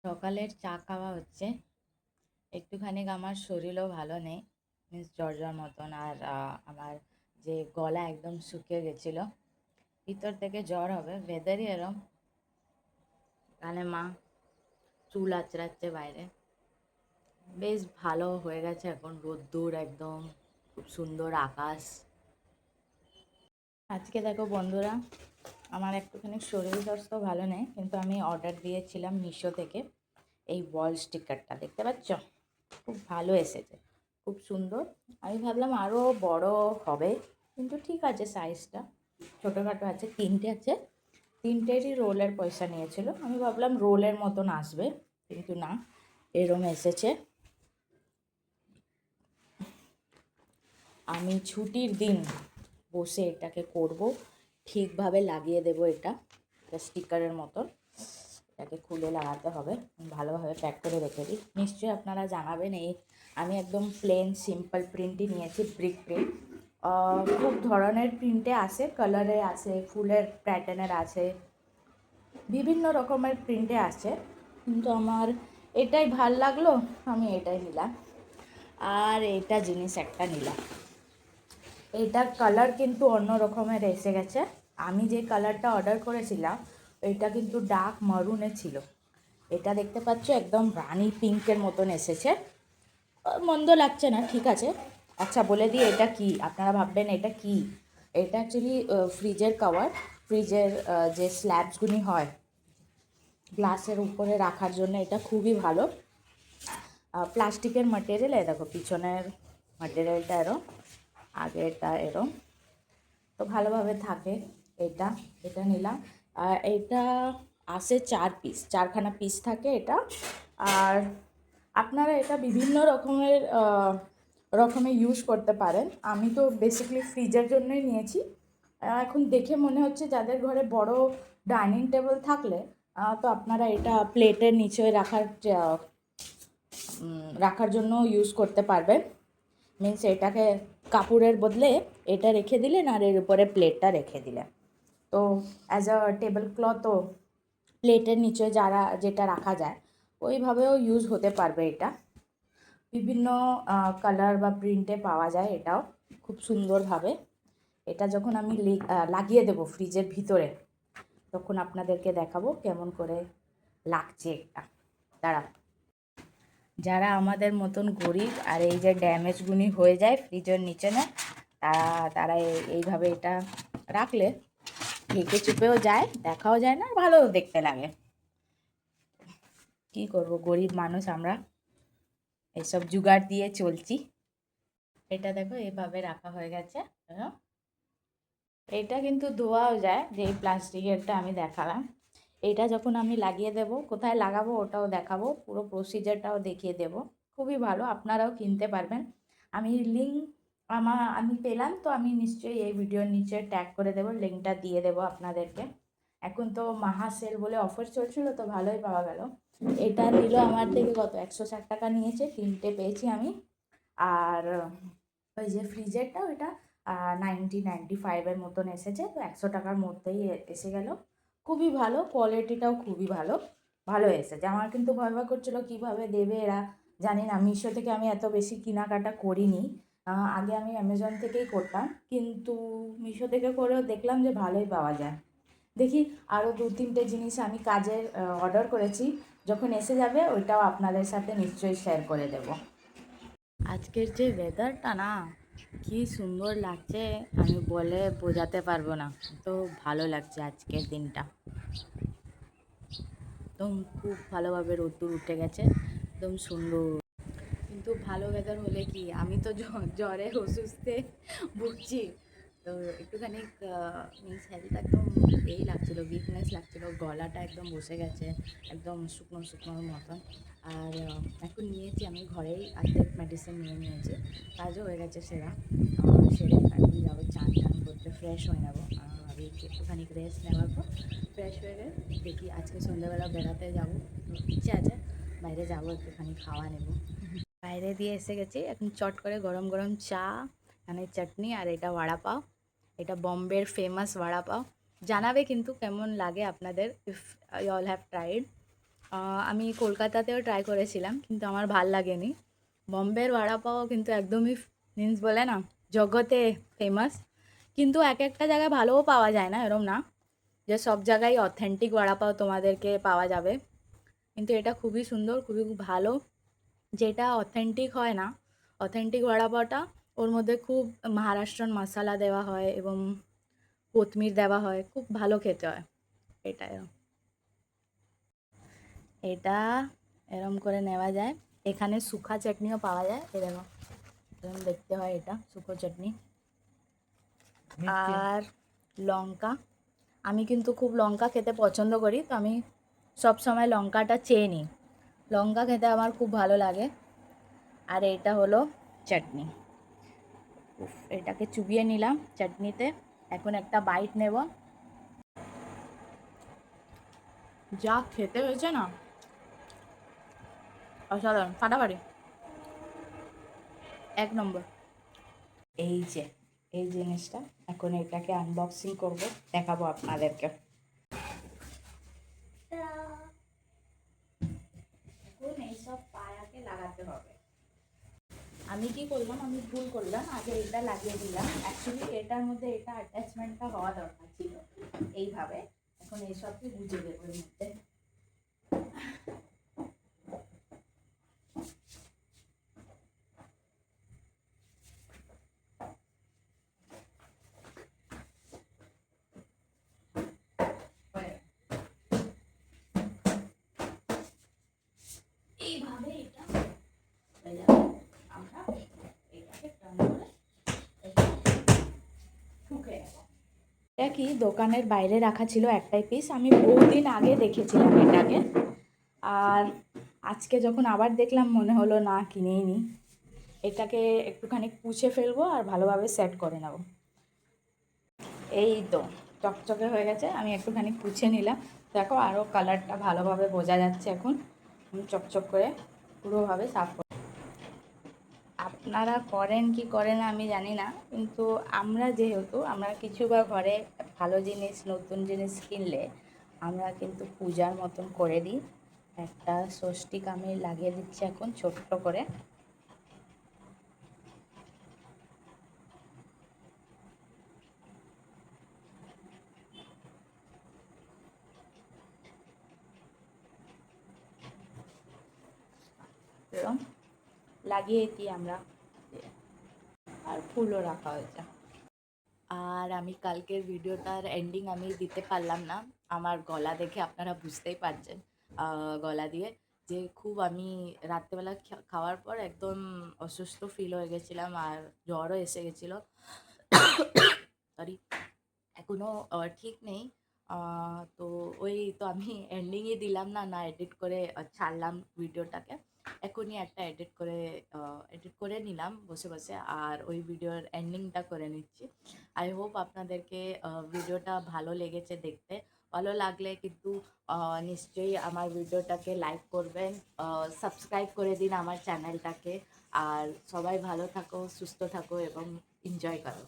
সকালের চা খাওয়া হচ্ছে। একটুখানি আমার শরীরও ভালো নেই, মিন্স জ্বর জ্বর মতন। আর আমার যে গলা একদম শুকিয়ে গেছিল, ভিতর থেকে জ্বর হবে, ওয়েদারই এরম। কানে মা চুল আঁচড়াচ্ছে বাইরে। বেশ ভালো হয়ে গেছে, এখন রোদ্দুর একদম, খুব সুন্দর আকাশ। আজকে দেখো বন্ধুরা, আমার একটুখানি শরীর স্বাস্থ্য ভালো নেই, কিন্তু আমি অর্ডার দিয়েছিলাম মিশো থেকে এই ওয়াল স্টিকারটা, দেখতে পাচ্ছ? খুব ভালো এসেছে, খুব সুন্দর। আমি ভাবলাম আরও বড় হবে, কিন্তু ঠিক আছে, সাইজটা ছোটোখাটো আছে। তিনটে আছে, তিনটেরই রোলের পয়সা নিয়েছিল। আমি ভাবলাম রোলের মতন আসবে, কিন্তু না, এরম এসেছে। আমি ছুটির দিন বসে এটাকে করব, ঠিকভাবে লাগিয়ে দেব। এটা স্টিকারের মতন, এটাকে খুলে লাগাতে হবে। ভালোভাবে প্যাক করে রেখে দিই। নিশ্চয়ই আপনারা জানাবেন। এই আমি একদম প্লেন সিম্পল প্রিন্টই নিয়েছি, ব্রিক প্রিন্ট। খুব ধরনের প্রিন্টে আছে, কালারে আছে, ফুলের প্যাটার্নের আছে, বিভিন্ন রকমের প্রিন্টে আছে, কিন্তু আমার এটাই ভাল লাগলো, আমি এটাই নিলাম। আর এটা জিনিস একটা নিলাম, এটার কালার কিন্তু অন্য রকমের এসে গেছে। আমি যে কালারটা অর্ডার করেছিলাম এটা কিন্তু ডার্ক মারুনে ছিল। এটা দেখতে পাচ্ছ একদম রানি পিঙ্কের মতন এসেছে। মন্দ লাগছে না, ঠিক আছে। আচ্ছা বলে দিই এটা কি, আপনারা ভাববেন এটা কি। এটা অ্যাকচুয়ালি ফ্রিজের কভার। ফ্রিজের যে স্ল্যাবসগুলি হয় গ্লাসের উপরে রাখার জন্য, এটা খুবই ভালো। প্লাস্টিকের ম্যাটেরিয়াল। দেখো পিছনের ম্যাটেরিয়ালটা এরম, আগেরটা এরম, তো ভালোভাবে থাকে। এটা এটা নিলাম। আর এটা আসে 4 পিস, 4খানা পিস থাকে এটা। আর আপনারা এটা বিভিন্ন রকমের ইউজ করতে পারেন। আমি তো বেসিক্যালি ফ্রিজের জন্যই নিয়েছি। এখন দেখে মনে হচ্ছে যাদের ঘরে বড় ডাইনিং টেবিল থাকলে তো আপনারা এটা প্লেটের নিচে রাখার জন্য ইউজ করতে পারবেন। মিন্স এটাকে কাপড়ের বদলে এটা রেখে দিলেন, আর এর উপরে প্লেটটা রেখে দিলেন, তো অ্যাজ আ টেবিল ক্লথও প্লেটের নিচে যেটা রাখা যায় ওইভাবেও ইউজ হতে পারবে। এটা বিভিন্ন কালার বা প্রিন্টে পাওয়া যায়, এটাও খুব সুন্দরভাবে। এটা যখন আমি লাগিয়ে দেবো ফ্রিজের ভিতরে, তখন আপনাদেরকে দেখাবো কেমন করে লাগছে এটা। দাঁড়া, যারা আমাদের মতন গরিব আর এই যে ড্যামেজগুলি হয়ে যায় ফ্রিজের নিচে না, তারা এইভাবে এটা রাখলে ঢেকে চুপেও যায়, দেখাও যায় না, ভালো দেখতে লাগে। কি করব, গরিব মানুষ আমরা, এইসব জোগাড় দিয়ে চলছি। এটা দেখো এইভাবে রাখা হয়ে গেছে। এটা কিন্তু ধোয়াও যায়, যে এই প্লাস্টিকেরটা আমি দেখালাম। এটা যখন আমি লাগিয়ে দেব, কোথায় লাগাবো ওটাও দেখাবো, পুরো প্রসিজারটাও দেখিয়ে দেব। খুবই ভালো, আপনারাও কিনতে পারবেন। আমি লিঙ্ক আমি পেলাম, তো আমি নিশ্চয়ই এই ভিডিওর নিচে ট্যাগ করে দেবো, লিঙ্কটা দিয়ে দেবো আপনাদেরকে। এখন তো মাহা সেল বলে অফার চলছিল, তো ভালোই পাওয়া গেল। এটা নিল আমার থেকে কত, 160 টাকা নিয়েছে, তিনটে পেয়েছি আমি। আর ওই যে ফ্রিজেরটা, ওইটা 95 মতন এসেছে, তো 100 টাকার মধ্যেই এসে গেল। খুবই ভালো, কোয়ালিটিটাও খুবই ভালো, ভালো এসেছে। আমার কিন্তু ভয় ভয় করছিলো কীভাবে দেবে এরা, জানি না। মিশো থেকে আমি এত বেশি কেনাকাটা করিনি, আগে আমি অ্যামাজন থেকেই করতাম, কিন্তু মিশো থেকে করেও দেখলাম যে ভালোই পাওয়া যায়। দেখি আরও 2-3টে জিনিস আমি কাজের অর্ডার করেছি, যখন এসে যাবে ওইটাও আপনাদের সাথে নিশ্চয়ই শেয়ার করে দেব। আজকের যে ওয়েদারটা না, কি সুন্দর লাগছে, আমি বলে বোঝাতে পারবো না, তো ভালো লাগছে আজকের দিনটা। একদম খুব ভালোভাবে রোদ্দুর উঠে গেছে, একদম সুন্দর। কিন্তু ভালো ওয়েদার হলে কি, আমি তো জ্বরে অসুস্থে ভুগছি, তো একটুখানি মিন্স হেলথ একদম এই লাগছিলো, উইকনেস লাগছিলো, গলাটা একদম বসে গেছে, একদম শুকনো শুকনোর মতন। আর এখন নিয়েছি আমি ঘরেই অর্ধেক মেডিসিন নিয়েছি, কাজও হয়ে গেছে সেরা। সেরে এখন যাবো চান টান করতে, ফ্রেশ হয়ে নেবো। আমি একটুখানি রেস্ট নেওয়ার পর ফ্রেশ হয়ে গেলে দেখি আজকে সন্ধ্যাবেলা বেড়াতে যাবো, ইচ্ছে আছে বাইরে যাবো, একটুখানি খাওয়া নেবো। বাইরে দিয়ে এসে গেছি, এখন চট করে গরম গরম চা, এখানে চাটনি, আর এটা বড়া পাও। এটা বম্বের ফেমাস বড়া পাও। জানাবে কিন্তু কেমন লাগে আপনাদের, if you all have tried. আমি কলকাতাতেও ট্রাই করেছিলাম, কিন্তু আমার ভাল লাগেনি। বম্বের বড়া পাও কিন্তু একদমই মিন্স বলে না জগতে ফেমাস, কিন্তু এক একটা জায়গায় ভালোও পাওয়া যায় না, এরম না যে সব জায়গায় অথেন্টিক বড়া পাও তোমাদেরকে পাওয়া যাবে। কিন্তু এটা খুবই সুন্দর, খুবই ভালো। যেটা অথেন্টিক হয় না, অথেন্টিক বড়া পাওটা ওর মধ্যে খুব মহারাষ্ট্রান মশলা দেওয়া হয় এবং কোথমির দেওয়া হয়, খুব ভালো খেতে হয়। এটাই, এটা এরম করে নেওয়া যায়। এখানে শুকা চাটনিও পাওয়া যায়, এরকম এরকম দেখতে হয়, এটা শুকো চাটনি। আর লঙ্কা, আমি কিন্তু খুব লঙ্কা খেতে পছন্দ করি, তো আমি সব সময় লঙ্কাটা চেয়ে নিই। লঙ্কা খেতে আমার খুব ভালো লাগে। আর এটা হলো চাটনি, এটাকে চুবিয়ে নিলাম চাটনিতে। এখন একটা বাইট নেব। যা খেতে হয়েছে না, অসাধারণ, ফাটাফাটি, এক নম্বর। এই যে এই জিনিসটা, এখন এটাকে আনবক্সিং করব, দেখাবো আপনাদেরকে। এখন এইসব পায়াকে লাগাতে হবে। আমি কি করলাম, আমি ভুল করলাম, আগে এটা লাগিয়ে দিলাম। অ্যাকচুয়ালি এটার মধ্যে এটা অ্যাটাচমেন্টটা হওয়া দরকার ছিল এইভাবে। এখন এইসবকে গুঁজে দেবো এর মধ্যে। এইভাবে এটা হয়ে যাবে। আমরা এটাকে টার্ন করে ঠুকে নেব। এটা কি দোকানের বাইরে রাখা ছিল একটাই পিস, আমি বহুদিন আগে দেখেছিলাম এটাকে, আর আজকে যখন আবার দেখলাম মনে হলো না কিনেই নিই। এটাকে একটুখানি পুছে ফেলবো আর ভালোভাবে সেট করে নেব। এই তো চকচকে হয়ে গেছে, আমি একটুখানি পুছে নিলাম। দেখো আরও কালারটা ভালোভাবে বোঝা যাচ্ছে। এখন আমি চকচক করে পুরোভাবে সাফ করে। আপনারা করেন কি করেন না আমি জানি না, কিন্তু যেহেতু আমরা কিছু বা ঘরে ভালো জিনিস, নতুন জিনিস কিনলে আমরা কিন্তু পূজার মতন করে দিই। একটা স্বস্তিক আমি লাগিয়ে দিচ্ছি এখন ছোট্ট করে। এরকম লাগিয়ে দিই আমরা, আর ফুলও রাখা হয়েছে। আর আমি কালকের ভিডিওটার এন্ডিং আমি দিতে পারলাম না, আমার গলা দেখে আপনারা বুঝতেই পারছেন। গলা দিয়ে যে খুব আমি রাত্রেবেলা খাওয়ার পর একদম অসুস্থ ফিল হয়ে গেছিলাম, আর জ্বরও এসে গেছিলো। সরি, এখনও ঠিক নেই। তো ওই তো আমি এন্ডিংয়ে দিলাম না, না এডিট করে ছাড়লাম ভিডিওটাকে। এখনই একটা এডিট করে নিলাম বসে বসে, আর ওই ভিডিওর এন্ডিংটা করে নিচ্ছি। আই হোপ আপনাদেরকে ভিডিওটা ভালো লেগেছে দেখতে। ভালো লাগলে কিন্তু নিশ্চয়ই আমার ভিডিওটাকে লাইক করবেন, সাবস্ক্রাইব করে দিন আমার চ্যানেলটাকে। আর সবাই ভালো থাকো, সুস্থ থাকো এবং এনজয় করো।